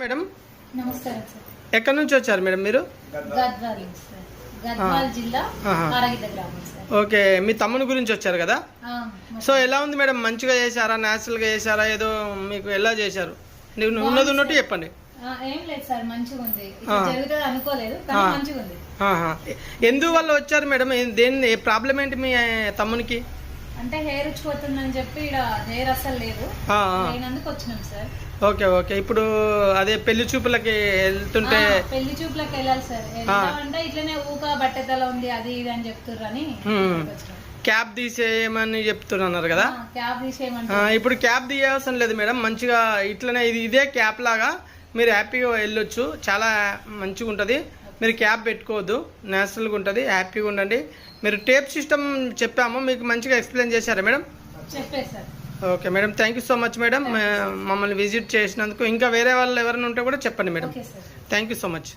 Madam నమస్కారం sir. ఎక్కడి నుంచి వచ్చారు మేడం మీరు? గద్వాల్ సార్. గద్వాల్ జిల్లా ఆరగిద్ద గ్రామం సార్. ఓకే, మీ తమ్ముని గురించి వచ్చారు కదా? సో ఎలా ఉంది మేడం? మంచిగా చేశారా, న్యాచురల్గా చేశారా, ఏదో మీకు ఎలా చేశారు? నువ్వు ఉన్నది ఉన్నట్టు చెప్పండి. ఏం లేదు సార్, మంచిగా ఉంది. జరుగుతుంది అనుకోలేదు, కానీ మంచిగా ఉంది. ఎందువల్ల వచ్చారు మేడం? దేని ప్రాబ్లం ఏంటి మీ తమ్మునికి? అంటే హెయిర్ ఉచ్చిపోతుందని చెప్పి ఇక్కడ హెయిర్ అసలు లేదు, లేనందుకు వచ్చినాం సార్. ఓకే ఓకే, ఇప్పుడు అదే పెళ్లి చూపులకి వెళ్తుంటే పెళ్లి చూపులకి వెళ్ళాలి సార్. అంటే ఇట్లనే ఊక బట్టతల ఉంది అది ఇది అని చెప్తుర్రని క్యాబ్ తీసేయమని చెప్తున్నారు కదా? క్యాబ్ తీసేయమంటే ఇప్పుడు క్యాబ్ తీయవలసిన లేదు మేడం. మంచిగా ఇట్లనే ఇదే క్యాబ్ లాగా మీరు హ్యాపీగా వెళ్ళొచ్చు. చాలా మంచిగా ఉంటుంది. మీరు క్యాబ్ పెట్టుకోవద్దు, న్యాచురల్గా ఉంటుంది. హ్యాపీగా ఉండండి. మీరు టేప్ సిస్టమ్ చెప్పాము, మీకు మంచిగా ఎక్స్ప్లెయిన్ చేశారా మేడం? చెప్పేది sir. Okay madam, thank you so much madam, మమ్మల్ని విజిట్ చేసినందుకు. ఇంకా వేరే వాళ్ళు ఎవరైనా ఉంటే కూడా చెప్పండి madam. Thank you so much.